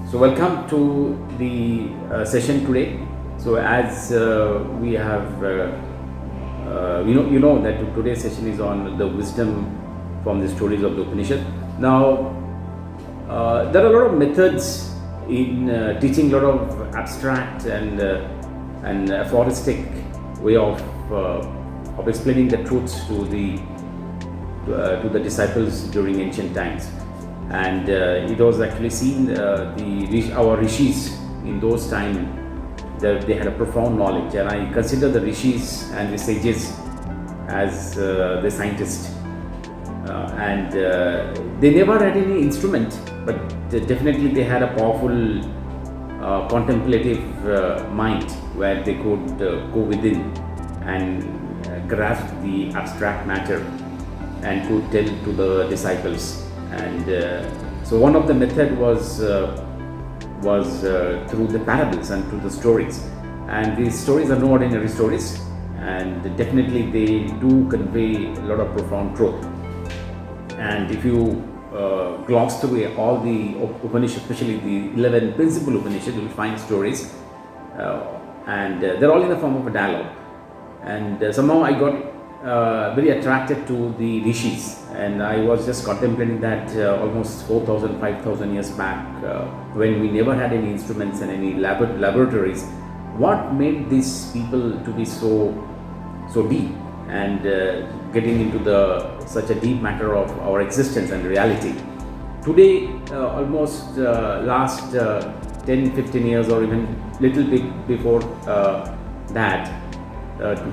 So welcome to the session today. So as we have, you know that today's session is on the wisdom from the stories of the Upanishad. Now, there are a lot of methods in teaching, a lot of abstract and aphoristic way of explaining the truths to the disciples during ancient times. And it was actually seen our rishis in those times, they had a profound knowledge, and I consider the rishis and the sages as the scientists, and they never had any instrument, but definitely they had a powerful contemplative mind where they could go within and grasp the abstract matter and could tell to the disciples. And so one of the method was through the parables and through the stories, and these stories are no ordinary stories, and definitely they do convey a lot of profound truth. And if you gloss through all the Upanishads, especially the 11 principal Upanishads, you will find stories, and they're all in the form of a dialogue. And somehow I got very attracted to the rishis, and I was just contemplating that almost 4,000, 5,000 years back, when we never had any instruments and any laboratories, what made these people to be so deep and getting into such a deep matter of our existence and reality. Today, almost last 10, 15 years or even little bit before that,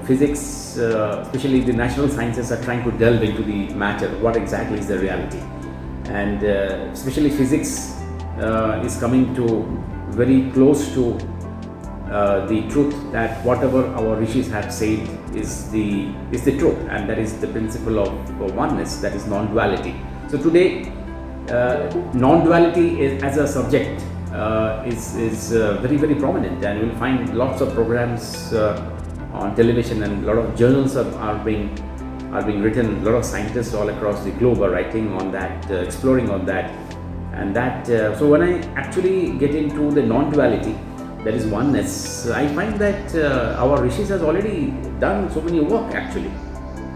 physics, especially the natural sciences, are trying to delve into the matter, what exactly is the reality. And especially physics is coming to very close to the truth that whatever our rishis have said is the truth, and that is the principle of oneness, that is non-duality. So today, non-duality as a subject is very, very prominent, and you will find lots of programs on television, and a lot of journals are being written. A lot of scientists all across the globe are writing on that, exploring on that, and that. So when I actually get into the non-duality, that is oneness, I find that our rishis has already done so many work actually,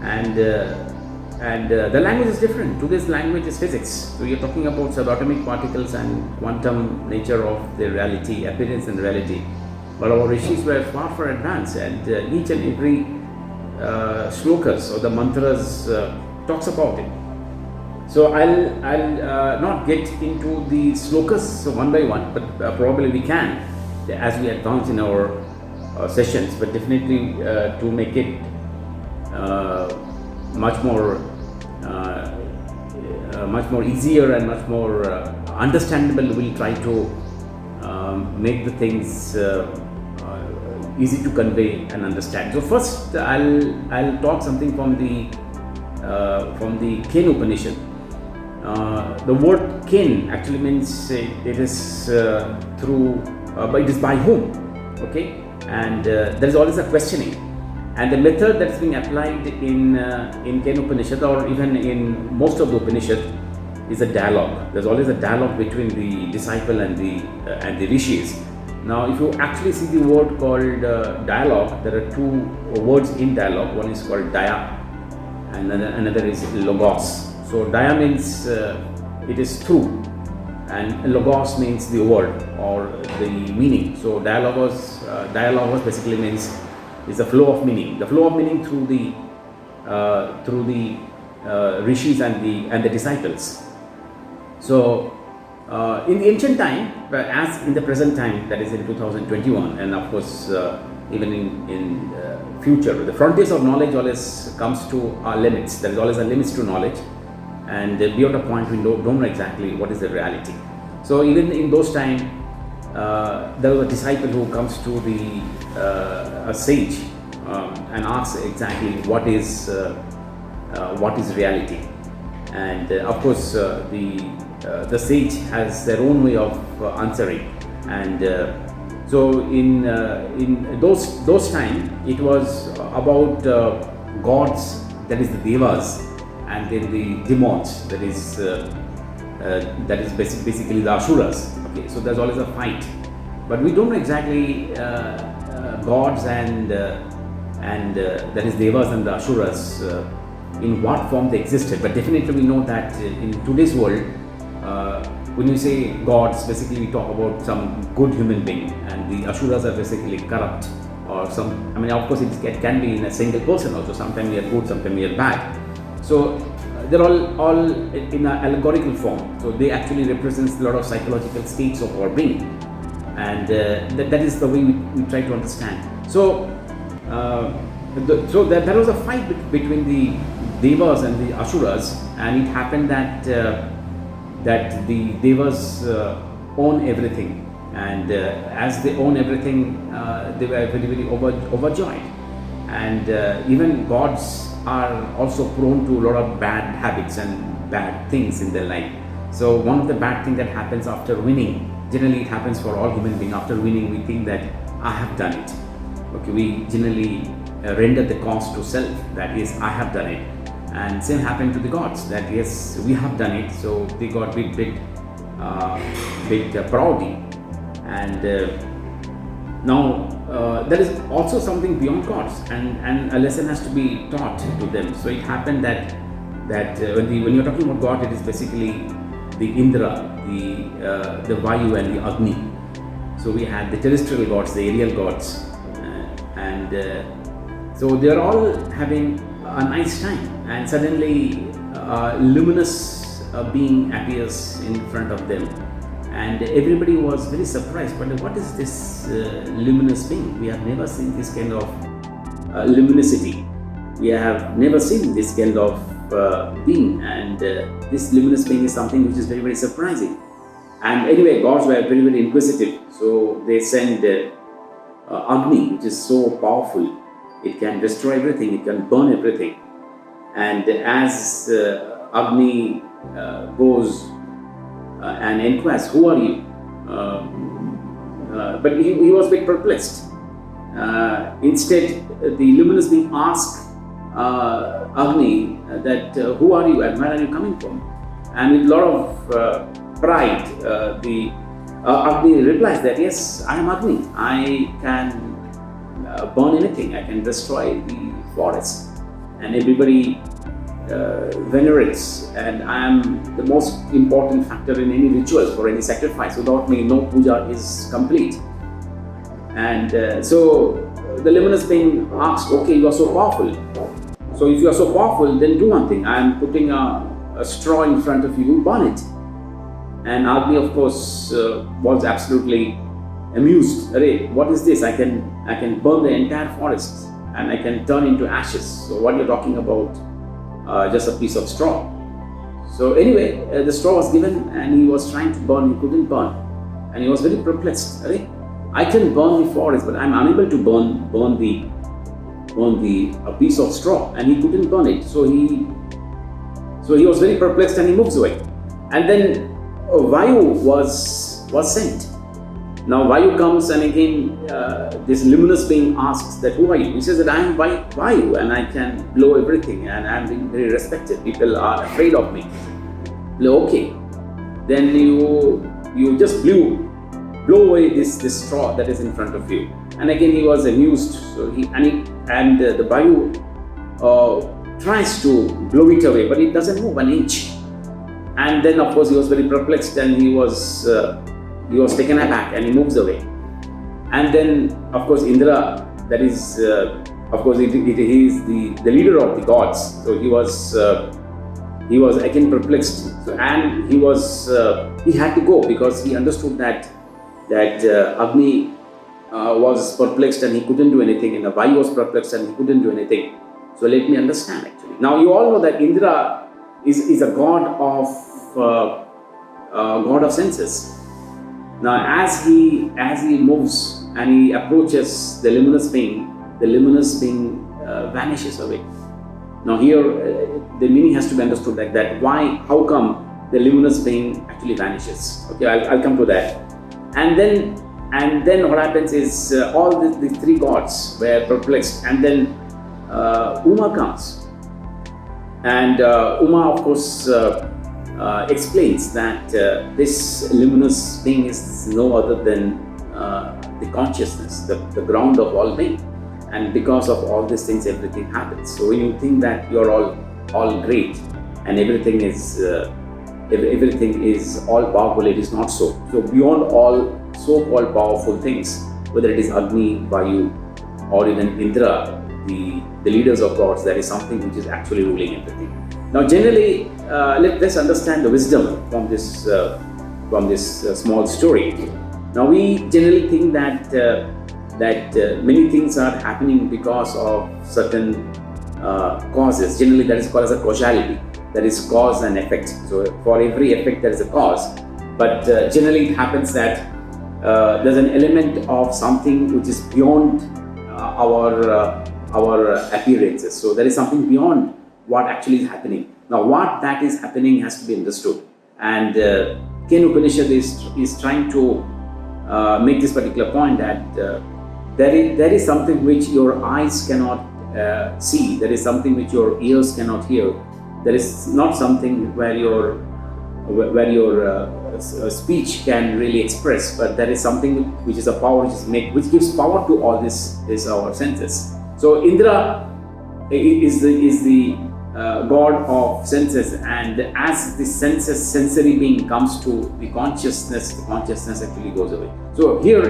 and the language is different. Today's language is physics, so you're talking about subatomic particles and quantum nature of the reality, appearance and reality. But our rishis were far advanced, and each and every shlokas or the mantras talks about it. So I'll not get into the shlokas one by one, but probably we can as we advance in our sessions. But definitely to make it much more easier and much more understandable, we'll try to make the things easy to convey and understand. So first, I'll talk something from the Ken Upanishad. The word Ken actually means it is but it is by whom, okay? And there is always a questioning, and the method that is being applied in Ken Upanishad, or even in most of the Upanishad, is a dialogue. There's always a dialogue between the disciple and the rishis. Now, if you actually see the word called dialogue, there are two words in dialogue. One is called daya, and another is logos. So daya means it is through, and logos means the word or the meaning. So dialogos basically means is the flow of meaning. The flow of meaning through the rishis and the disciples. So in the ancient time, as in the present time, that is in 2021, and of course even in future, the frontiers of knowledge always comes to our limits. There is always a limits to knowledge, and beyond a point we don't know exactly what is the reality. So even in those times, there was a disciple who comes to a sage and asks exactly what is reality, and of course the sage has their own way of answering. And so in those times, it was about gods, that is the devas, and then the demons, that is that is basically the Asuras. Okay, so there's always a fight, but we don't know exactly gods and that is Devas and the Asuras in what form they existed. But definitely we know that in today's world, when you say gods, basically we talk about some good human being, and the Asuras are basically corrupt or some. I mean, of course, it can be in a single person also. Sometimes we are good, sometimes we are bad. So they're all in an allegorical form. So they actually represents a lot of psychological states of our being, and that is the way we try to understand. So there was a fight between the Devas and the Asuras, and it happened that the Devas own everything, and as they own everything, they were very, very overjoyed, and even gods are also prone to a lot of bad habits and bad things in their life. So one of the bad things that happens after winning, generally it happens for all human beings, after winning we think that I have done it. Okay, we generally render the cost to self, that yes, I have done it. And same happened to the gods, that yes, we have done it. So they got big proudy, and now there is also something beyond gods, and a lesson has to be taught to them. So it happened that when you're talking about God, it is basically the Indra, the Vayu and the Agni. So we had the terrestrial gods, the aerial gods, and so they are all having a nice time, and suddenly a luminous being appears in front of them, and everybody was very surprised. But what is this luminous being? We have never seen this kind of luminosity. We have never seen this kind of being, and this luminous being is something which is very, very surprising. And anyway, gods were very, very inquisitive, so they send Agni, which is so powerful. It can destroy everything, it can burn everything. And as Agni goes and inquires, who are you? But he was a bit perplexed. Instead, the luminous being asked Agni that who are you and where are you coming from? And with a lot of pride, the Agni replies that yes, I am Agni. I can burn anything. I can destroy the forest, and everybody venerates. And I am the most important factor in any rituals for any sacrifice. Without me, no puja is complete. And so the luminous being asks, okay, you are so powerful. So if you are so powerful, then do one thing. I am putting a straw in front of you, burn it. And Agni, of course, was absolutely amused. Array, what is this? I can burn the entire forest and I can turn into ashes. So what you're talking about? Just a piece of straw. So anyway, the straw was given and he was trying to burn. He couldn't burn, and he was very perplexed. Array, I can burn the forest, but I'm unable to burn a piece of straw, and he couldn't burn it. So he was very perplexed, and he moves away. And then Vayu was sent. Now Vayu comes, and again this luminous being asks that who are you? He says that I am Vayu, and I can blow everything, and I am being very respected. People are afraid of me. Okay, then you just blow away this straw that is in front of you. And again he was amused. So the Vayu tries to blow it away, but it doesn't move an inch. And then of course he was very perplexed, and he was taken aback, and he moves away. And then of course Indra, that is of course he is the leader of the gods. So he was again perplexed. So, and he had to go, because he understood that Agni was perplexed and he couldn't do anything, and the Vayu was perplexed and he couldn't do anything. So let me understand actually. Now you all know that Indra is a god of senses. Now as he moves and he approaches the luminous being vanishes away. Now here the meaning has to be understood like that. How come the luminous being actually vanishes? Okay, I'll come to that. And then what happens is all the three gods were perplexed, and then Uma comes. And Uma, of course, explains that this luminous thing is no other than the consciousness, the ground of all being. And because of all these things, everything happens. So when you think that you're all great and everything is all powerful, it is not so. So beyond all so-called powerful things, whether it is Agni, Vayu, or even Indra, the leaders of gods, there is something which is actually ruling everything. Now, generally, let's understand the wisdom from this small story. Now, we generally think that many things are happening because of certain causes. Generally, that is called as a causality. That is cause and effect. So, for every effect, there is a cause. But generally, it happens that there's an element of something which is beyond our appearances. So, there is something beyond what actually is happening. Now, what that is happening has to be understood. And Ken Upanishad is trying to make this particular point that there is something which your eyes cannot see. There is something which your ears cannot hear. There is not something where your speech can really express, but there is something which is a power which gives power to all this our senses. So Indra is the god of senses, and as the sensory being comes to the consciousness actually goes away. So here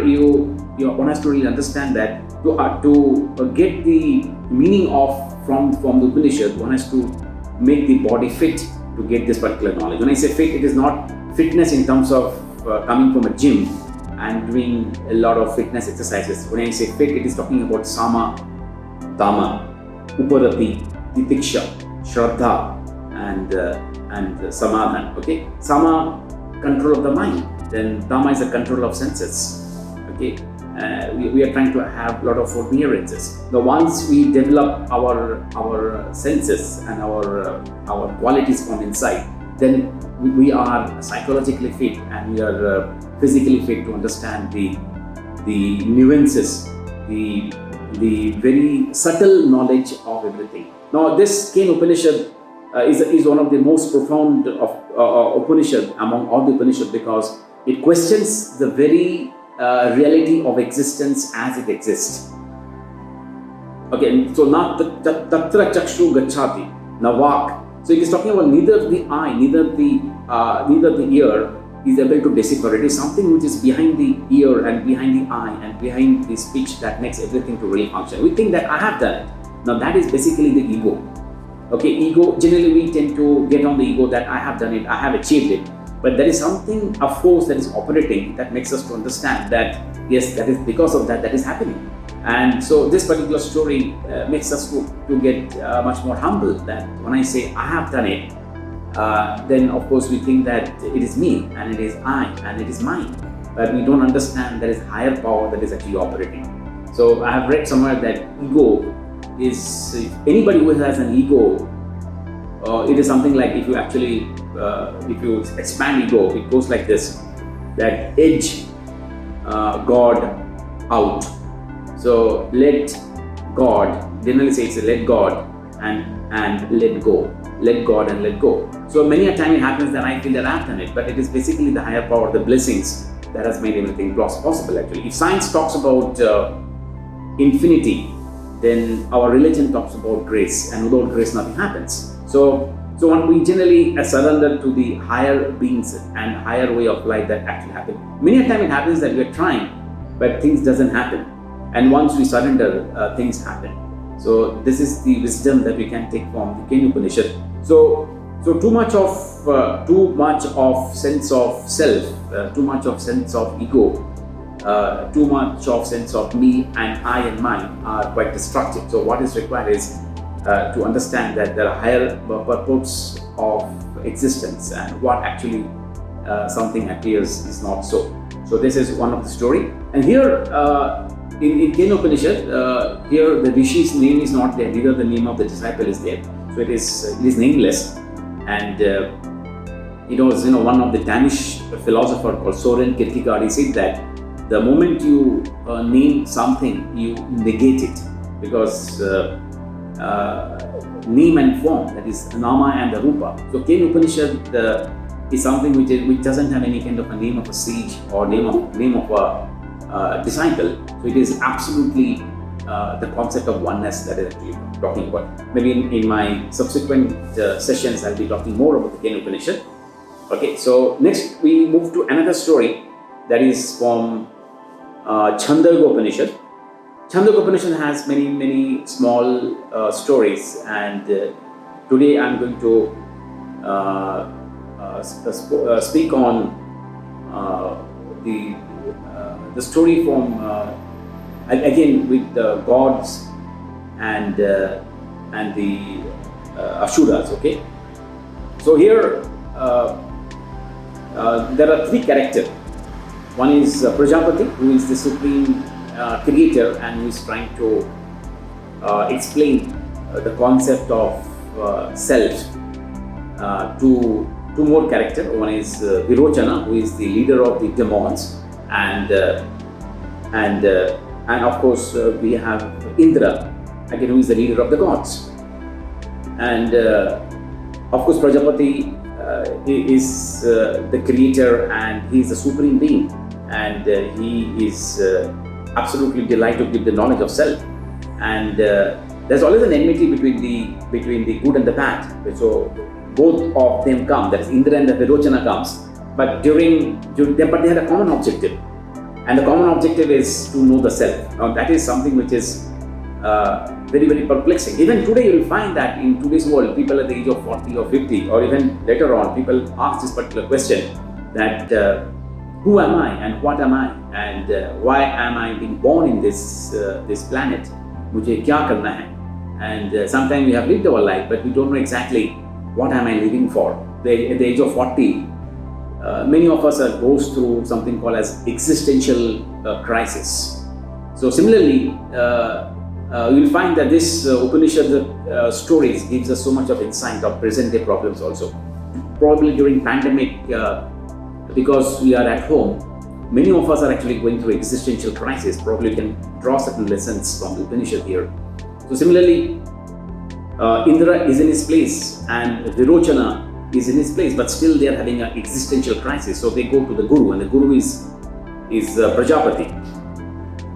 one has to really understand that to get the meaning from the Upanishad, one has to make the body fit to get this particular knowledge. When I say fit, it is not fitness in terms of coming from a gym and doing a lot of fitness exercises. When I say fit, it is talking about sama, dama, uparati, titiksha, shraddha, and samadhan. Okay, sama, control of the mind. Then dama is the control of senses. Okay, we are trying to have a lot of forbearances. Now, once we develop our senses and our qualities from inside, then we are psychologically fit and we are physically fit to understand the nuances, the very subtle knowledge of everything. Now, this Ken Upanishad is one of the most profound of Upanishad among all the Upanishad, because it questions the very reality of existence as it exists. Okay, so na tatra chakshu gacchati navak. So it is talking about neither the eye, neither the ear is able to decipher. It is something which is behind the ear and behind the eye and behind the speech that makes everything to really function. We think that I have done it. Now that is basically the ego. Okay, ego, generally we tend to get on the ego that I have done it, I have achieved it. But there is something, a force that is operating that makes us to understand that yes, that is because of that is happening. And so this particular story makes us to get much more humble, that when I say I have done it, then of course we think that it is me and it is I and it is mine. But we don't understand there is higher power that is actually operating. So I have read somewhere that ego is, anybody who has an ego, it is something like if you expand ego, it goes like this, that edge God out. So let God, generally say it's let God and let go. Let God and let go. So many a time it happens that I feel that I've done it, but it is basically the higher power, the blessings that has made everything possible actually. If science talks about infinity, then our religion talks about grace, and without grace nothing happens. So when we generally surrender to the higher beings and higher way of life that actually happen. Many a time it happens that we are trying, but things doesn't happen. And once we surrender, things happen. So this is the wisdom that we can take from the Ken Upanishad. So too much of sense of self, too much of sense of ego, too much of sense of me and I and mine are quite destructive. So what is required is to understand that there are higher purports of existence, and what actually something appears is not so. So this is one of the story. And here in Ken Upanishad, here the Rishi's name is not there, neither the name of the disciple is there. So it is nameless. And it was one of the Danish philosopher called Soren Kierkegaard. He said that the moment you name something, you negate it, because name and form, that is nama and the rupa. So Ken Upanishad is something which doesn't have any kind of a name of a sage or name of a disciple. So it is absolutely the concept of oneness that is actually talking about. Maybe in my subsequent sessions, I'll be talking more about the Kena Upanishad. Okay, so next we move to another story that is from Chandogya Upanishad. Chandogya Upanishad has many small stories, and today I'm going to speak on the story from again with the gods and the Asuras. Okay, so here there are three characters. One is Prajapati, who is the supreme creator and who is trying to explain the concept of self to two more characters. One is Virochana, who is the leader of the demons, and of course we have Indra, again, who is the leader of the gods. And of course Prajapati is the creator, and he is the supreme being, and he is absolutely delighted to give the knowledge of self. And there's always an enmity between the good and the bad. So both of them come, that is Indra and the Virochana comes, but but they had a common objective, and the common objective is to know the self. Now that is something which is very perplexing. Even today you will find that in today's world, people at the age of 40 or 50 or even later on, people ask this particular question, that who am I and what am I, and why am I being born in this planet? Mujhe kya karna hai? And sometimes we have lived our life, but we don't know exactly what am I living for. At the age of 40, many of us goes through something called as existential crisis. So similarly, you'll find that this Upanishad stories gives us so much of insight of present day problems also. Probably during pandemic, because we are at home, many of us are actually going through existential crisis. Probably you can draw certain lessons from the Upanishad here. So similarly, Indra is in his place and Virochana is in his place, but still they are having an existential crisis. So they go to the Guru, and the Guru is Prajapati.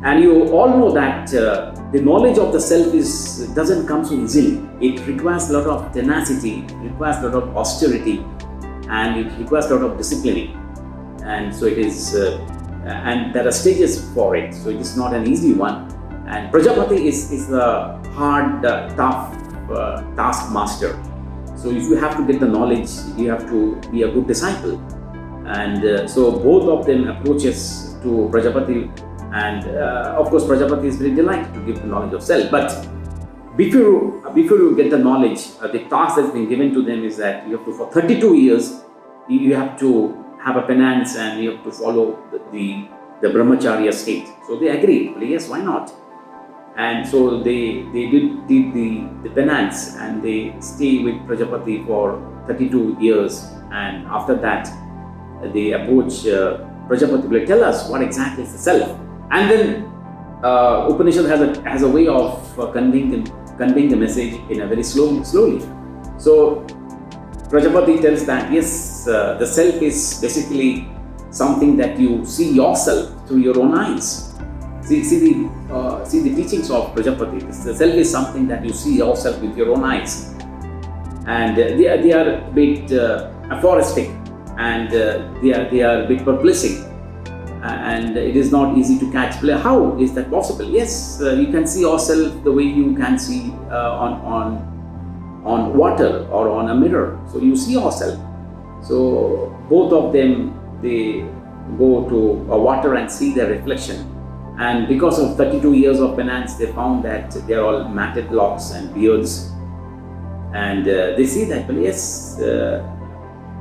And you all know that the knowledge of the self doesn't come so easily. It requires a lot of tenacity, it requires a lot of austerity, and it requires a lot of discipline. And so it is, and there are stages for it. So it is not an easy one. And Prajapati is a hard, tough taskmaster. So if you have to get the knowledge, you have to be a good disciple. And so both of them approaches to Prajapati. And of course, Prajapati is very delighted to give the knowledge of self. But before you get the knowledge, the task that's been given to them is that you have to, for 32 years, you have to have a penance and you have to follow the brahmacharya state. So they agreed, well, yes, why not? And so they did the penance, and they stay with Prajapati for 32 years. And after that, they approach Prajapati, like, tell us what exactly is the self. And then Upanishad has a way of conveying the message in a very slowly. So Prajapati tells that yes, the self is basically something that you see yourself through your own eyes. See the teachings of Prajapati. The self is something that you see yourself with your own eyes, and they are a bit aphoristic, and they are a bit perplexing, and it is not easy to catch. How is that possible? Yes, you can see yourself the way you can see on water or on a mirror. So you see yourself. So both of them, they go to water and see their reflection. And because of 32 years of penance, they found that they are all matted locks and beards. And they see that, well, yes,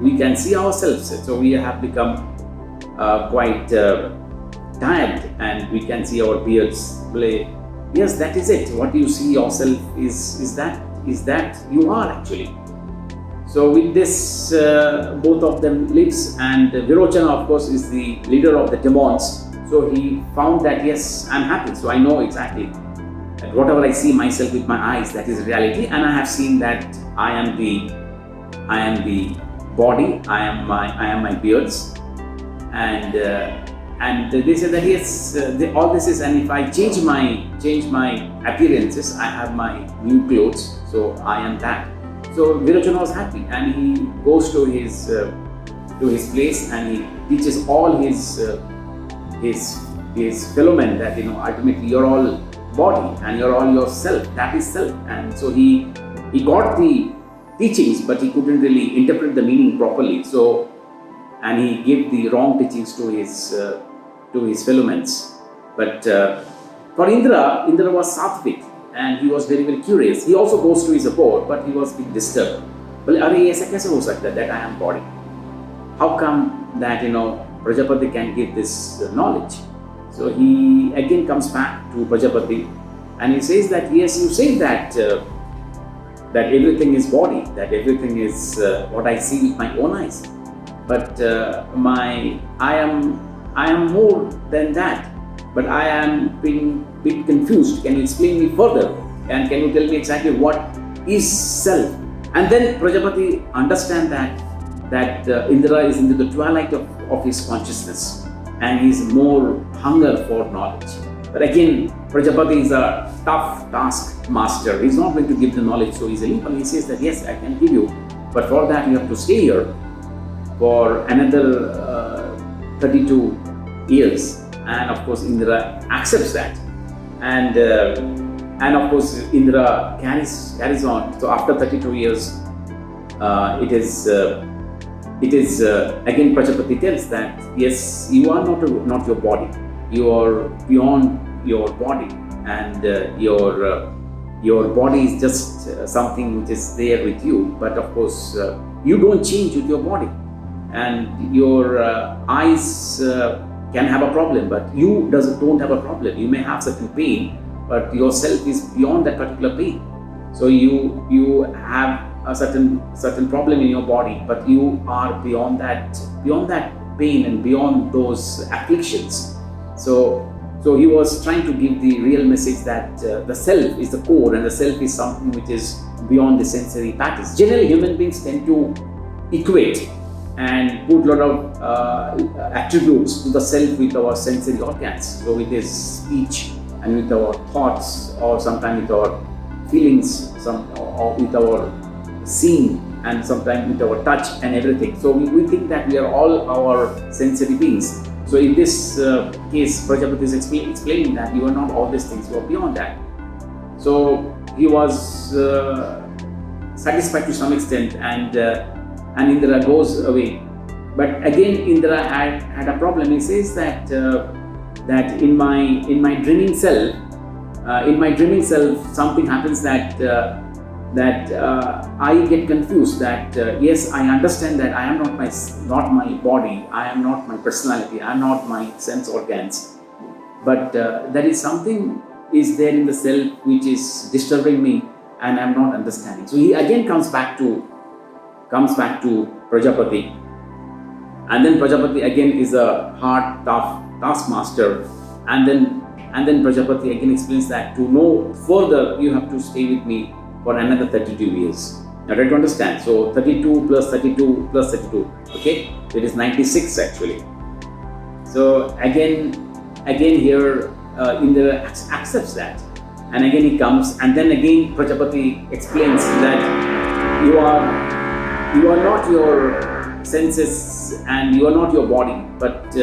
we can see ourselves. So we have become quite tired, and we can see our beards. Yes, that is it. What you see yourself is that you are actually. So with this, both of them lives, and Virochana, of course, is the leader of the demons. So he found that, yes, I'm happy. So I know exactly that whatever I see myself with my eyes, that is reality, and I have seen that I am the body, I am my beards, and they say that yes, all this is, and if I change my appearances, I have my new clothes, so I am that. So Virachana was happy, and he goes to his place, and he teaches all his fellow men that ultimately you're all body and you're all yourself. That is self. And so he got the teachings, but he couldn't really interpret the meaning properly. So, and he gave the wrong teachings to his fellow men. But for Indra was sattvic, and he was very, very curious. He also goes to his abode, but he was a bit disturbed. Well, are ऐसा कैसे हो सकता है that I am body? How come that Prajapati can give this knowledge? So he again comes back to Prajapati, and he says that yes, you say that everything is body, that everything is what I see with my own eyes, but I am more than that. But I am being a bit confused. Can you explain me further? And can you tell me exactly what is self? And then Prajapati understands that Indra is into the twilight of his consciousness, and he is more hunger for knowledge. But again, Prajapati is a tough task master. He's not going to give the knowledge so easily, but he says that yes, I can give you, but for that you have to stay here for another 32 years. And of course Indra accepts that, and of course Indra carries on. So after 32 years, it is again Prajapati tells that yes, you are not your body. You are beyond your body, and your body is just something which is there with you. But of course, you don't change with your body, and your eyes can have a problem, but you don't have a problem. You may have certain pain, but yourself is beyond that particular pain. So you have a certain problem in your body, but you are beyond that pain and beyond those afflictions. So he was trying to give the real message that the self is the core, and the self is something which is beyond the sensory patterns. Generally, human beings tend to equate and put a lot of attributes to the self with our sensory organs. So with his speech and with our thoughts, or sometimes with our feelings, or with our seeing, and sometimes with our touch and everything. So we think that we are all our sensory beings. So in this case, Prajapati is explaining that you are not all these things, you are beyond that. So he was satisfied to some extent, and Indra goes away. But again, Indra had a problem. He says that in my dreaming self, something happens that I get confused. That yes, I understand that I am not my body, I am not my personality, I am not my sense organs, but there is something is there in the self which is disturbing me, and I am not understanding. So he again comes back to Prajapati, and then Prajapati again is a hard, tough taskmaster, and then Prajapati again explains that to know further you have to stay with me for another 32 years. Now try to understand. So 32 plus 32 plus 32. Okay, so it is 96 actually. So again here Indra accepts that, and again he comes, and then again Prajapati explains that you are not your senses and you are not your body, but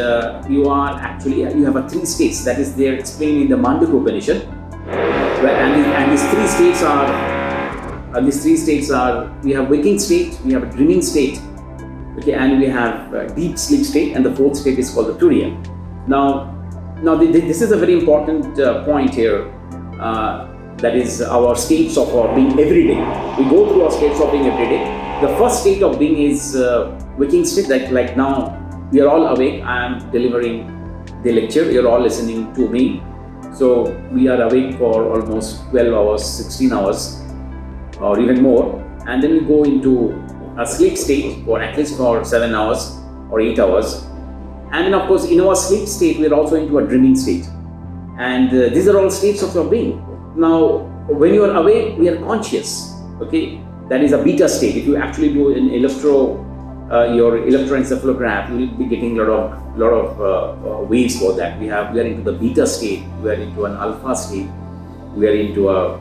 you have a 3 states that is there explained in the Mandukya Upanishad. And these 3 states are we have waking state, we have a dreaming state, okay, and we have deep sleep state, and the 4th state is called the Turiya. Now this is a very important point here. That is our states of our being every day. We go through our states of being every day. The first state of being is waking state. Like now, we are all awake. I am delivering the lecture. You are all listening to me. So we are awake for almost 12 hours, 16 hours, or even more. And then we go into a sleep state for at least for 7 hours or 8 hours. And then of course, in our sleep state, we are also into a dreaming state. And these are all states of your being. Now, when you are awake, we are conscious. Okay, that is a beta state. If you actually do an your electroencephalograph, you will be getting a lot of waves for that. We are into the beta state, we are into an alpha state, we are into a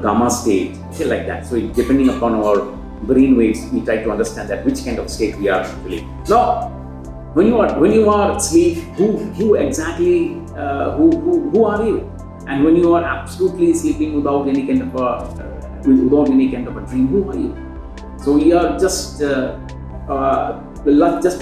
gamma state, shit like that. So depending upon our brain waves, we try to understand that which kind of state we are actually. Now, when you are asleep, who exactly who are you? And when you are absolutely sleeping without any kind of a dream, who are you? So you are just a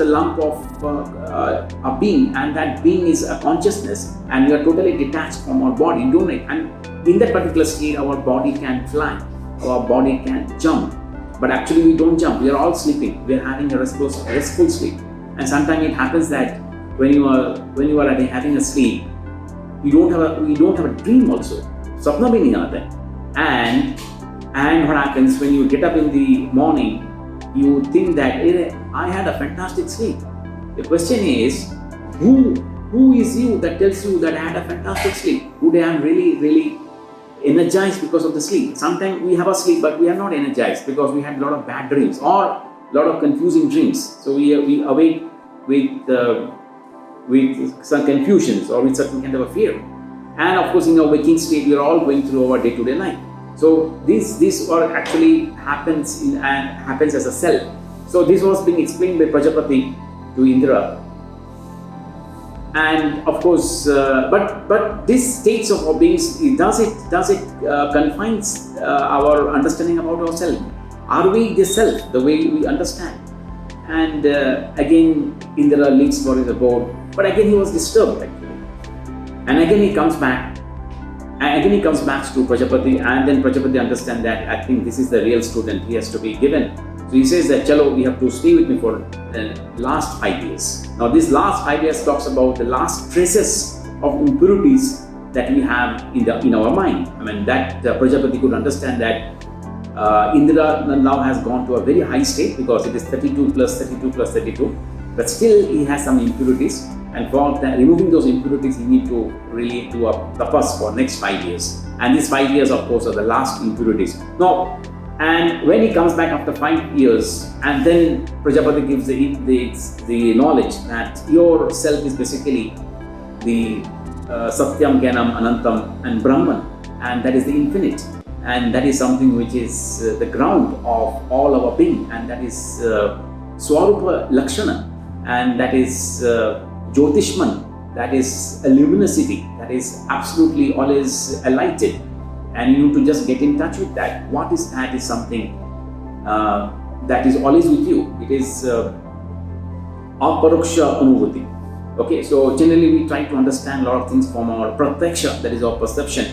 lump of a being, and that being is a consciousness, and you are totally detached from our body, don't it? And in that particular state, our body can fly, our body can jump, but actually we don't jump. We are all sleeping. We are having a restful sleep, and sometimes it happens that when you are having a sleep, you don't have a dream also. Sapna bhi nahi aata hai. And what happens when you get up in the morning, you think that I had a fantastic sleep. The question is, who is you that tells you that I had a fantastic sleep? Today I am really energized because of the sleep. Sometimes we have a sleep, but we are not energized because we had a lot of bad dreams or a lot of confusing dreams. So we awake with some confusions or with certain kind of a fear. And of course, in our waking state, we are all going through our day-to-day life. So this all actually happens as a cell. So this was being explained by Prajapati to Indra. And of course, but this states of our beings, does it confines our understanding about ourselves? Are we the self, the way we understand? And again, Indra leaves for his abode, but again he was disturbed actually. And again he comes back. And again he comes back to Prajapati, and then Prajapati understands that I think this is the real student, he has to be given. So he says that, Chalo, you have to stay with me for the last 5 years. Now this last 5 years talks about the last traces of impurities that we have in our mind. I mean that Prajapati could understand that Indra now has gone to a very high state because it is 32 plus 32 plus 32, but still he has some impurities. And for removing those impurities, he needs to really do a tapas for next 5 years. And these 5 years, of course, are the last impurities. Now, and when he comes back after 5 years, and then Prajapati gives the knowledge that your self is basically the Satyam, Gyanam, Anantam, and Brahman, and that is the infinite. And that is something which is the ground of all our being, and that is Swarupa Lakshana, and that is Jyotishman, that is a luminosity, that is absolutely always enlightened, and you need to just get in touch with that. What is that? Is something that is always with you. It is aparoksha anubhuti. Okay, so generally we try to understand a lot of things from our pratyaksha, that is our perception.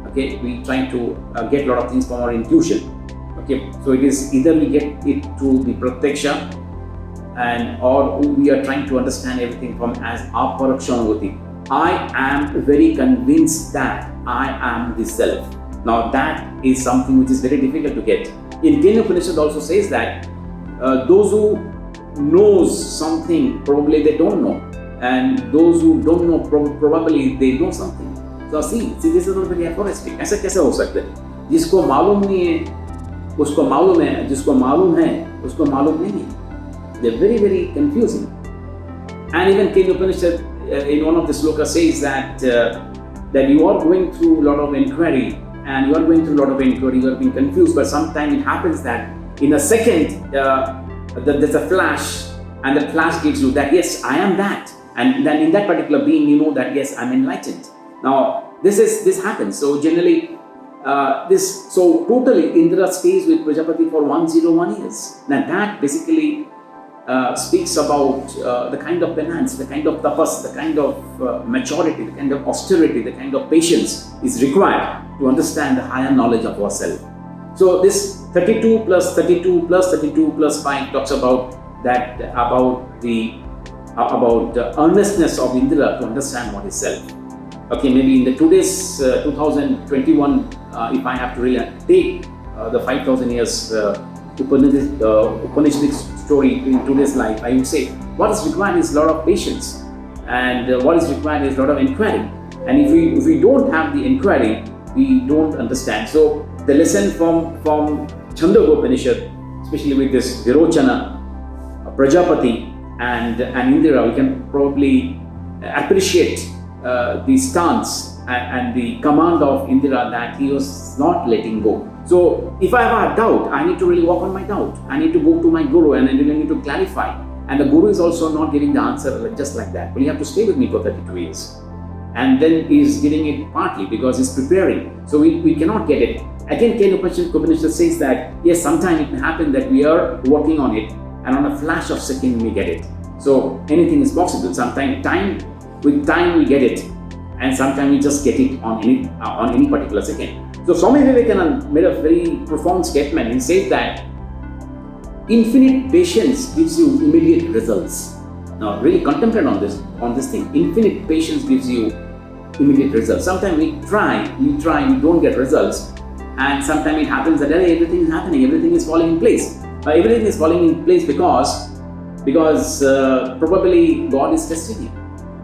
Okay, we try to get a lot of things from our intuition. Okay, so it is either we get it through the pratyaksha, and or we are trying to understand everything from as aparokshanavati. I am very convinced that I am the self. Now that is something which is very difficult to get. In Kenya Upanishad also says that those who knows something, probably they don't know, and those who don't know, probably they know something. So see, this is not very aphoristic. ऐसा कैसे हो सकता है? जिसको मालूम नहीं है, उसको मालूम है, जिसको मालूम है, उसको मालूम नहीं है. They're very confusing. And even Kenya Upanishad in one of the slokas says that that you are going through a lot of inquiry, and you are going through a lot of inquiry, you are being confused, but sometimes it happens that in a second there's a flash, and that flash gives you that yes, I am that, and then in that particular being you know that yes, I'm enlightened. Now this happens. So generally totally Indra stays with Prajapati for 101 years. Now that basically speaks about the kind of penance, the kind of tapas, the kind of maturity, the kind of austerity, the kind of patience is required to understand the higher knowledge of ourselves. So this 32 plus 32 plus 32 plus 5 talks about that, about the earnestness of Indra to understand what is self. Okay, maybe in the today's 2021, if I have to really take the 5,000 years Upanishadic story in today's life, I would say what is required is a lot of patience, and what is required is a lot of inquiry. And if we don't have the inquiry, we don't understand. So the lesson from Chandogya Upanishad, especially with this Virochana, Prajapati and Indira, we can probably appreciate the stance and the command of Indira, that he was not letting go. So if I have a doubt, I need to really work on my doubt. I need to go to my guru and I really need to clarify. And the guru is also not giving the answer just like that. Well, you have to stay with me for 32 years. And then he's giving it partly because he's preparing. So we cannot get it. Again, Upanishad says that, yes, sometimes it may happen that we are working on it and on a flash of second we get it. So anything is possible. Sometimes with time we get it, and sometimes we just get it on any particular second. So Swami Vivekananda made a very profound statement. He said that infinite patience gives you immediate results. Now really contemplate on this thing. Infinite patience gives you immediate results. Sometimes we try, we don't get results, and sometimes it happens that everything is happening, everything is falling in place. But everything is falling in place because probably God is testing you.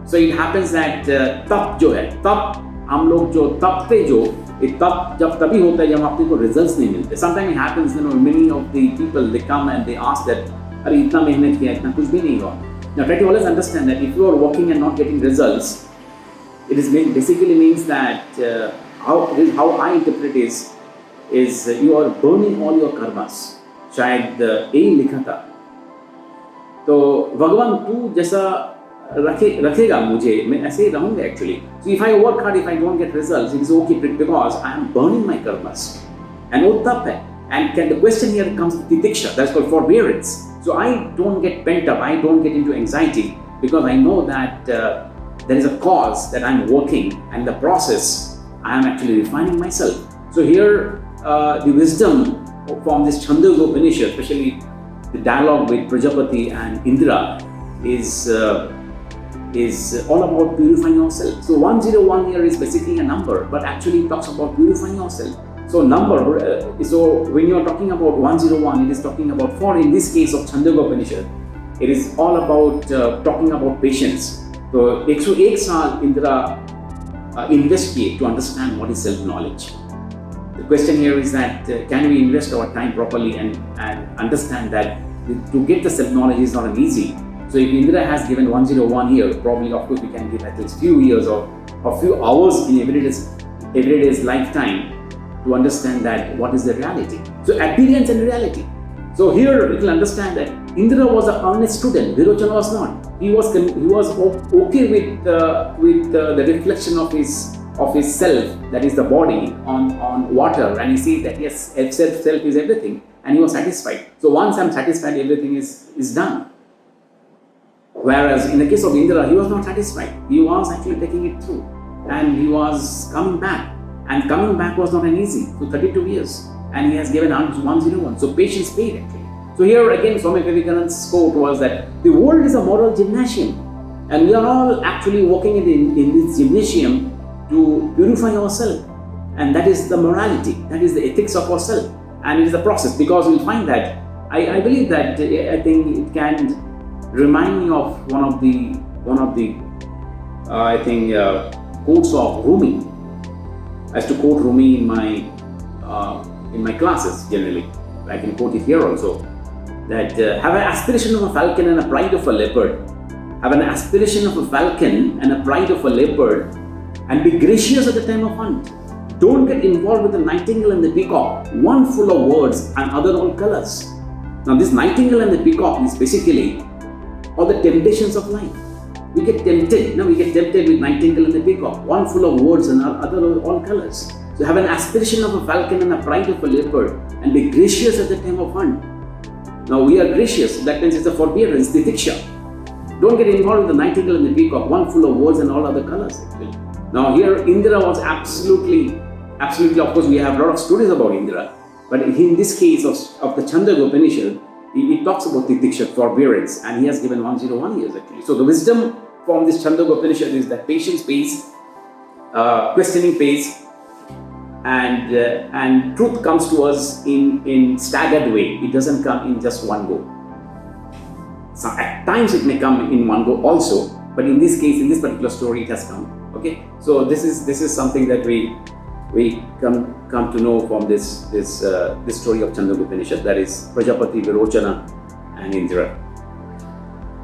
So it happens that तप जो है, तप हम लोग जो तपते जो, ये तप जब तभी होता है जब आपको को results नहीं मिलते. Sometimes it happens, many of the people, they come and they ask that, अरे इतना मेहनत किया, इतना कुछ भी नहीं हुआ. Now try to always understand that if you are working and not getting results, it is basically means that how I interpret is you are burning all your karmas. शायद यही लिखा था. तो भगवान तू जैसा रखेगा मुझे, मैं ऐसे ही रहूंगा actually. So if I work hard, if I don't get results, it is okay because I am burning my karmas. And वो तप है. And the question here comes to titiksha, that's called forbearance. So I don't get pent up, I don't get into anxiety because I know that there is a cause that I'm working, and the process I am actually refining myself. So here the wisdom from this Chandogya Upanishad, especially the dialogue with Prajapati and Indra, is all about purifying yourself. So 101 here is basically a number, but actually it talks about purifying yourself. So so when you are talking about 101, it is talking about, for in this case of Chandogya Upanishad, it is all about talking about patience. So 101 saal Indra investigate to understand what is self-knowledge. The question here is that can we invest our time properly and understand that to get the self-knowledge is not an easy. So if Indra has given 101 here, probably of course we can give at least few years or a few hours in everyday's lifetime to understand that what is the reality. So appearance and reality. So here we will understand that Indra was an earnest student, Virochana was not. He was okay with the reflection of his self, that is the body, on water, and he sees that yes, self is everything, and he was satisfied. So once I'm satisfied, everything is done. Whereas in the case of Indra, he was not satisfied. He was actually taking it through, and he was coming back. And coming back was not an easy. So 32 years, and he has given 101. So patience paid actually. So here again, Swami Vivekananda's quote was that the world is a moral gymnasium, and we are all actually working in this gymnasium to purify ourselves, and that is the morality, that is the ethics of ourselves, and it is a process, because we'll find that I believe that I think it can remind me of one of the quotes of Rumi. I used to quote Rumi in my classes generally. I can quote it here also. That have an aspiration of a falcon and a pride of a leopard. Have an aspiration of a falcon and a pride of a leopard, and be gracious at the time of hunt. Don't get involved with the nightingale and the peacock, one full of words and other all colors. Now this nightingale and the peacock is basically all the temptations of life. We get tempted, with nightingale and the peacock, one full of words and other all colors. So have an aspiration of a falcon and a pride of a leopard, and be gracious at the time of hunt. Now we are gracious, that means it's a forbearance, titiksha. Don't get involved with the nightingale and the peacock, one full of words and all other colors actually. Now here Indra was absolutely, of course we have a lot of stories about Indra, but in this case of the Chandogya Upanishad, it talks about titiksha, forbearance, and he has given 101 years actually. So the wisdom from this Chandogya Upanishad is that patience pays, questioning pays, and truth comes to us in staggered way. It doesn't come in just one go. So at times it may come in one go also, but in this case, in this particular story, it has come. Okay, so this is something that we come to know from this story of Chandogya Upanishad, that is Prajapati, Virochana, and Indra.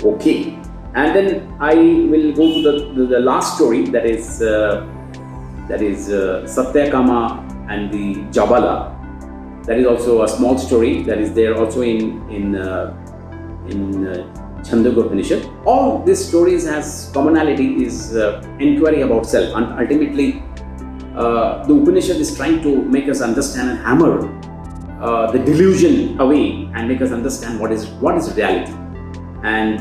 Okay, and then I will go to the last story, that is Satyakama and the Jabala. That is also a small story that is there also in Chandogya Upanishad. All these stories has commonality is inquiry about self, and ultimately the Upanishad is trying to make us understand and hammer the delusion away and make us understand what is reality. And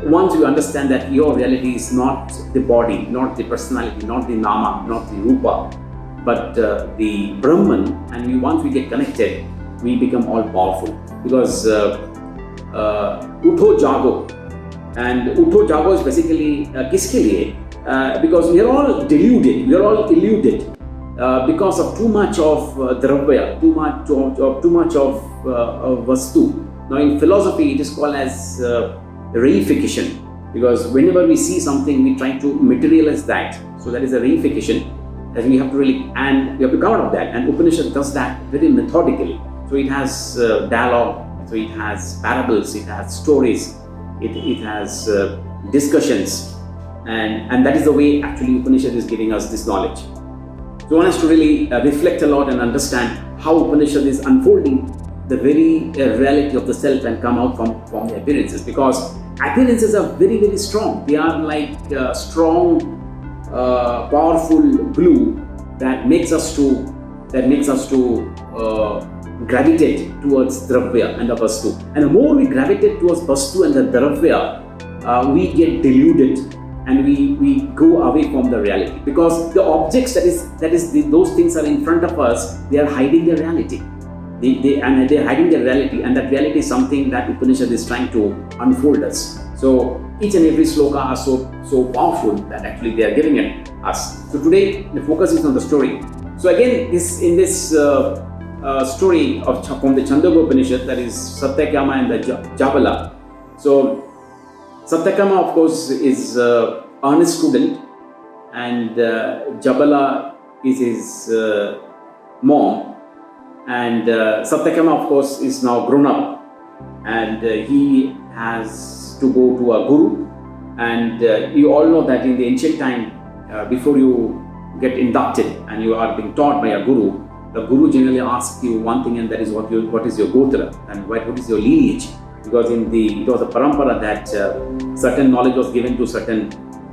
once you understand that your reality is not the body, not the personality, not the nama, not the rupa, but the Brahman, and once we get connected, we become all powerful. Because Utho Jago, and Utho Jago is basically kiske liye? Because we are all deluded, we are all illuded because of too much of dravya, too much of vastu. Now in philosophy, it is called as reification, because whenever we see something, we try to materialize that. So that is a reification that we have to come out of that. And Upanishad does that very methodically. So it has dialogue, so it has parables, it has stories, it has discussions, and that is the way actually Upanishad is giving us this knowledge. So one has to really reflect a lot and understand how Upanishad is unfolding the very reality of the self and come out from the appearances, because appearances are very, very strong. They are like strong, powerful glue that makes us to gravitate towards dravya and the vastu. And the more we gravitate towards vastu and the dravya, we get deluded and we go away from the reality, because the objects those things are in front of us, they are hiding their reality. They are hiding their reality, and that reality is something that Upanishad is trying to unfold us. So each and every sloka are so powerful that actually they are giving it us. So today the focus is on the story. So again, in this story from the Chandogya Upanishad, that is Satyakama and the Jabala. So Satyakama, of course, is an earnest student, and Jabala is his mom. And Satyakama, of course, is now grown up, and he has to go to a guru. And you all know that in the ancient time, before you get inducted and you are being taught by a guru, the guru generally asks you one thing, and that is what is your gotra and what is your lineage. Because it was a parampara that certain knowledge was given to certain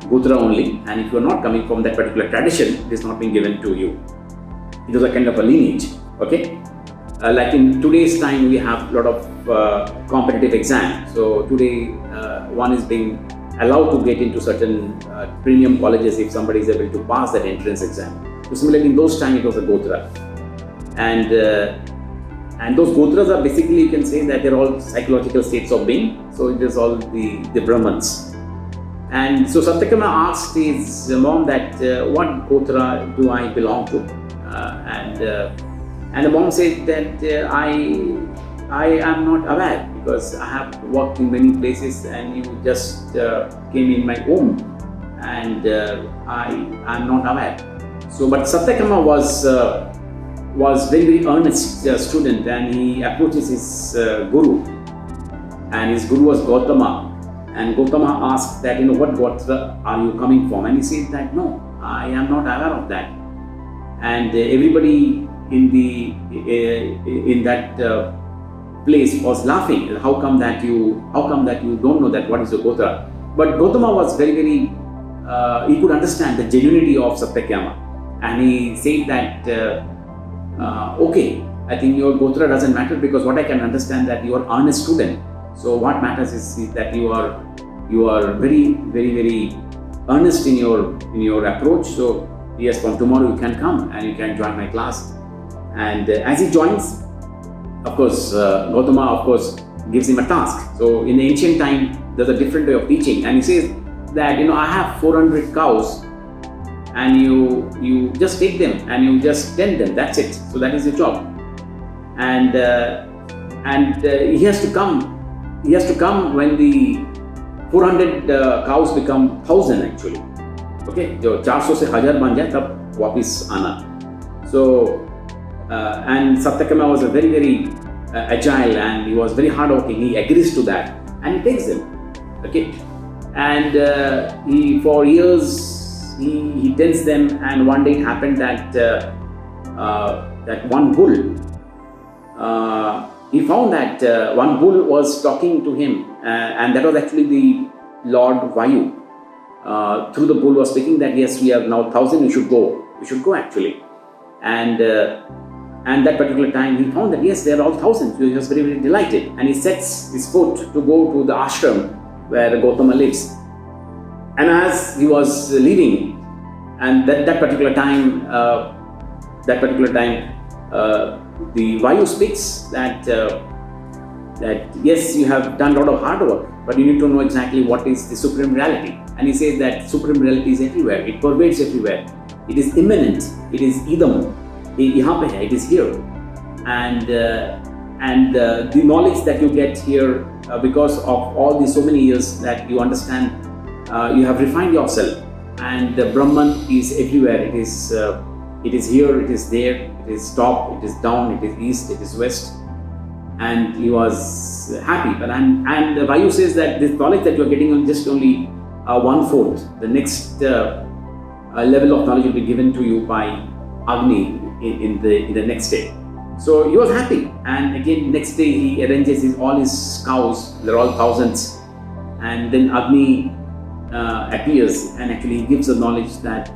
gotra only, and if you are not coming from that particular tradition, it is not being given to you. It was a kind of a lineage. Okay, like in today's time, we have a lot of competitive exams. So today, one is being allowed to get into certain premium colleges if somebody is able to pass that entrance exam. So similarly, in those times, it was a gotra, and those gotras are basically, you can say that they're all psychological states of being. So it is all the Brahmans. And so Satyakama asked his mom that what gotra do I belong to, and the mom said that I am not aware, because I have worked in many places and you just came in my home, and I am not aware. So, but Satyakama was very, very earnest student, and he approaches his guru, and his guru was Gautama, and Gautama asked that, what gotra are you coming from? And he said that no, I am not aware of that. And everybody in that place was laughing. How come that you don't know that what is your gotra? But Gautama was very, very he could understand the genuinity of Satyakama, and he said that okay, I think your gotra doesn't matter, because what I can understand that you are earnest student. So what matters is that you are very, very, very earnest in your approach. So yes, from tomorrow you can come and you can join my class. And as he joins, of course, Gautama, of course, gives him a task. So in the ancient time, there's a different way of teaching, and he says that I have 400 cows, and you just take them and you just tend them. That's it. So that is your job. And he has to come. He has to come when the 400 cows become 1,000 actually. Okay, जो 400 से 1000 बन जाए तब वापिस आना. So and Satyakama was a very, very agile, and he was very hardworking. He agrees to that, and he takes them. Okay, and he for years he tells them, and one day it happened that that one bull, he found that one bull was talking to him, and that was actually the Lord Vayu. Through the bull was speaking that yes, we are now 1,000, we should go actually. And that particular time he found that yes, they are all 1,000. So he was very, very delighted, and he sets his foot to go to the ashram where Gautama lives. And as he was leaving, and that particular time, the Vayu speaks that yes, you have done a lot of hard work, but you need to know exactly what is the supreme reality. And he says that supreme reality is everywhere. It pervades everywhere. It is immanent. It is idam. It is here. And the knowledge that you get here because of all these so many years that you understand, you have refined yourself. And the Brahman is everywhere. It is here. It is there. It is top. It is down. It is east. It is west. And he was happy. And Vayu says that this knowledge that you are getting on just only 1/4. The next level of knowledge will be given to you by Agni in the next day. So he was happy. And again, next day he arranges all his cows. They're all thousands. And then Agni appears, and actually he gives the knowledge that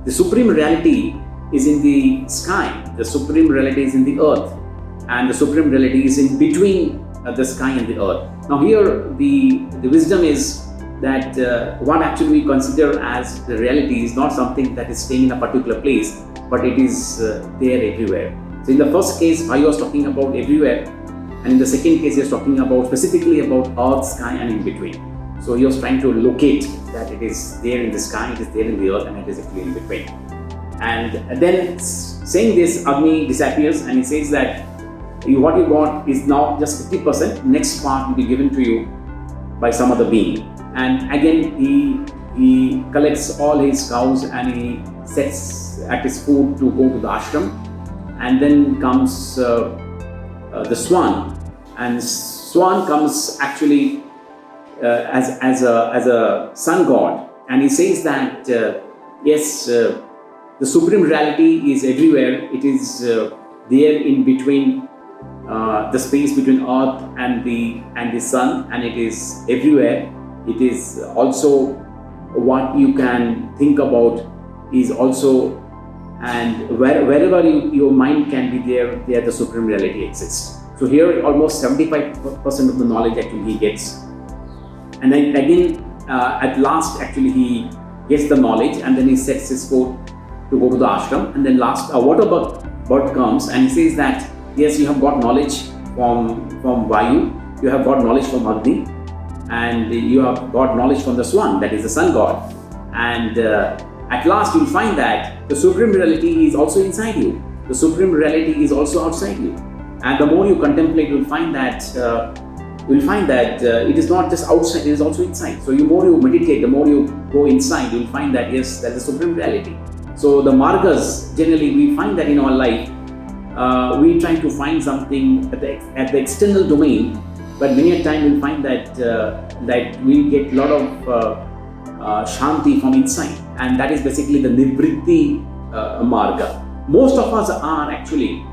the supreme reality is in the sky. The supreme reality is in the earth. And the supreme reality is in between the sky and the earth. Now here the wisdom is that what actually we consider as the reality is not something that is staying in a particular place, but it is there everywhere. So in the first case, Vayu was talking about everywhere, and in the second case, he was talking about specifically about earth, sky, and in between. So he was trying to locate that it is there in the sky, it is there in the earth, and it is actually in between. And then saying this, Agni disappears, and he says that what you got is now just 50%. Next part will be given to you by some other being. And again, he collects all his cows and he sets at his foot to go to the ashram. And then comes the swan, and swan comes actually as a sun god, and he says that yes, the supreme reality is everywhere. It is there in between the space between earth and the sun, and it is everywhere. It is also what you can think about is also, and wherever your mind can be there the supreme reality exists. So here almost 75% of the knowledge actually he gets. And then again at last actually he gets the knowledge, and then he sets his foot to go to the ashram. And then last a water bird comes, and he says that yes, you have got knowledge from Vayu, you have got knowledge from Agni, and you have got knowledge from the swan, that is the sun god. And at last you'll find that the supreme reality is also inside you. The supreme reality is also outside you. And the more you contemplate, you'll find that it is not just outside, it is also inside. So the more you meditate, the more you go inside, you'll find that yes, that is the supreme reality. So the margas, generally we find that in our life, we try to find something at the external domain, but many a time we'll find that we get a lot of shanti from inside, and that is basically the nivritti marga. Most of us are actually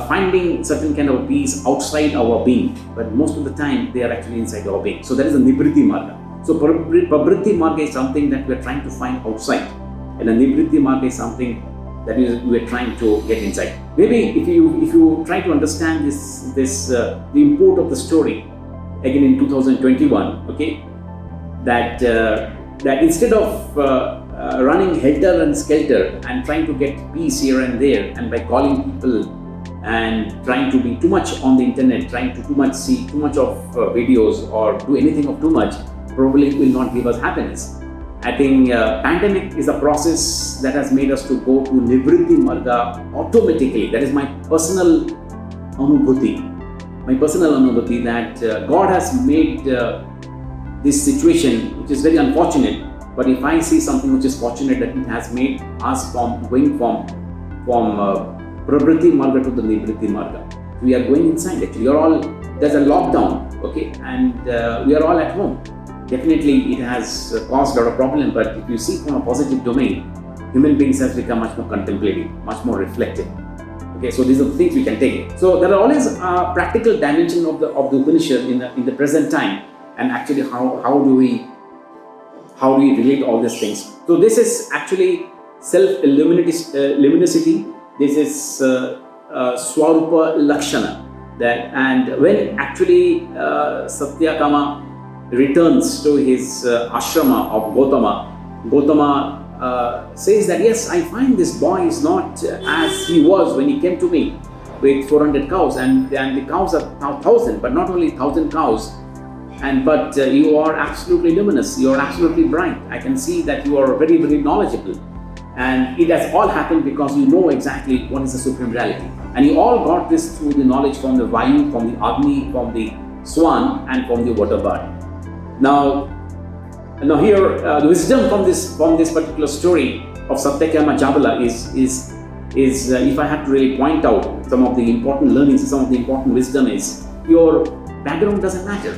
finding certain kind of peace outside our being, but most of the time they are actually inside our being. So that is the nivritti marga. So pravritti marga is something that we are trying to find outside, and the nivritti marga is something that we are trying to get inside. Maybe if you try to understand the import of the story again in 2021, okay, that instead of running helter and skelter and trying to get peace here and there, and by calling people and trying to be too much on the internet, trying to see too much of videos or do anything of too much, probably will not give us happiness. I think pandemic is a process that has made us to go to nivritti marga automatically. That is my personal anubhuti. That God has made this situation, which is very unfortunate. But if I see something which is fortunate, that it has made us going from pravritti marga to the nivritti marga. We are going inside actually. There's a lockdown. okay, and we are all at home. Definitely, it has caused a lot of problem. But if you see from a positive domain, human beings have become much more contemplative, much more reflective. Okay, so these are the things we can take. So there are always a practical dimension of the Upanishad in the present time, and actually how do we relate all these things? So this is actually self-luminosity. This is Swarupa Lakshana. That, and when actually Satyakama returns to his ashrama of Gotama says that, yes, I find this boy is not as he was when he came to me with 400 cows, and the cows are 1,000, but not only 1,000 cows, but you are absolutely luminous, you are absolutely bright. I can see that you are very, very knowledgeable. And it has all happened because you know exactly what is the Supreme Reality. And you all got this through the knowledge from the Vayu, from the Agni, from the Swan, and from the water bird. Now here, the wisdom from this particular story of Satyakama Jabala is if I had to really point out some of the important learnings, some of the important wisdom is, your background doesn't matter.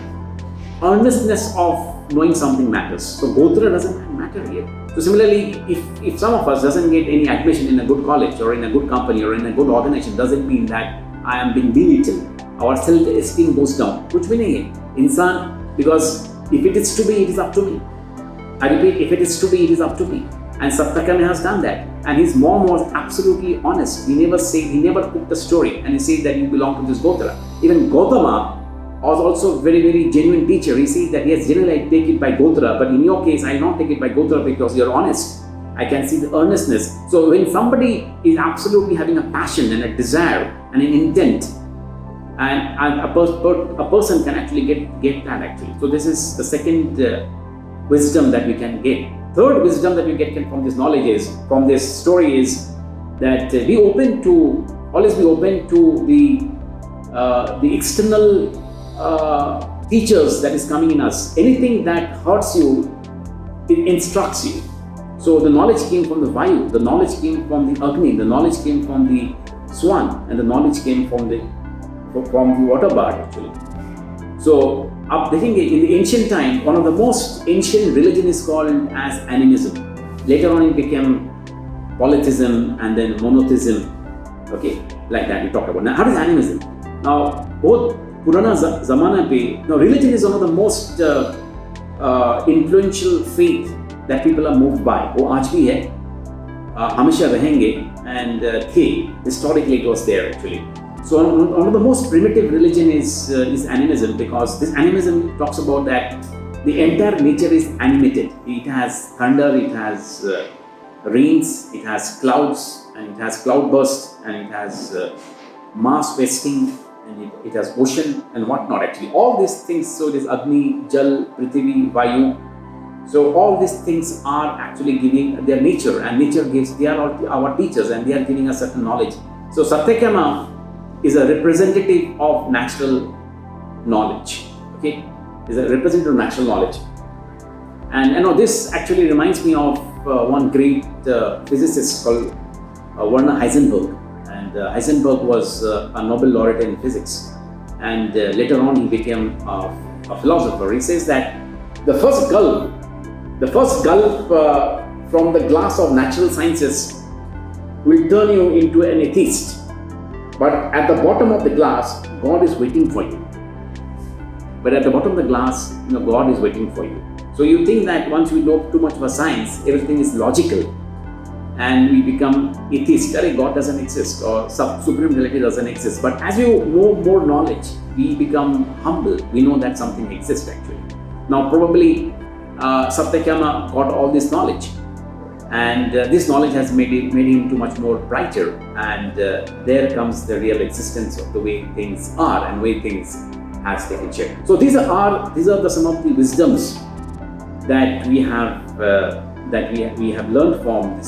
Earnestness of knowing something matters. So Gotra doesn't matter here. So similarly, if some of us doesn't get any admission in a good college or in a good company or in a good organization, doesn't mean that I am being belittled. Our self-esteem goes down. Kuch bhi nahi hai. Insan, because if it is to be, it is up to me. I repeat, if it is to be, it is up to me. And Satyakama has done that. And his mom was absolutely honest. He never cooked a story and he said that you belong to this Gotra. Even Gautama was also very, very genuine teacher. He says that, yes, generally I take it by Gotra, but in your case, I will not take it by Gotra because you're honest. I can see the earnestness. So when somebody is absolutely having a passion and a desire and an intent, and a person can actually get that actually. So this is the second wisdom that we can get. Third wisdom that we get from this knowledge from this story is that always be open to the external teachers that is coming in us. Anything that hurts you, it instructs you. So the knowledge came from the Vayu, the knowledge came from the Agni, the knowledge came from the Swan, and the knowledge came from the water bird actually. So I think in the ancient time, one of the most ancient religion is called as animism. Later on it became polytheism and then monotheism. Okay, like that we talked about. Now, how is animism? Now, both Purana Zamana pe, now religion is one of the most influential faith that people are moved by. वो आज भी है, हमेशा रहेंगे, and historically it was there actually. So one of the most primitive religion is animism, because this animism talks about that the entire nature is animated. It has thunder, it has rains, it has clouds, and it has cloudburst, and it has mass wasting, and it has ocean and whatnot actually. All these things, so it is Agni, Jal, Prithvi, Vayu. So all these things are actually giving their nature, and nature gives, they are all our teachers and they are giving us certain knowledge. So Satyakama is a representative of natural knowledge, okay? Is a representative of natural knowledge. And this actually reminds me of one great physicist called Werner Heisenberg. And Heisenberg was a Nobel laureate in physics. And later on he became a philosopher. He says that the first gulp from the glass of natural sciences will turn you into an atheist. But at the bottom of the glass, God is waiting for you. But at the bottom of the glass, God is waiting for you. So you think that once we know too much about science, everything is logical, and we become atheist. God doesn't exist, or supreme reality doesn't exist. But as you know more knowledge, we become humble. We know that something exists actually. Now probably Satyakama got all this knowledge, and this knowledge has made him too much more brighter, and there comes the real existence of the way things are and way things has taken shape. So these are some of the wisdoms that we have learned from this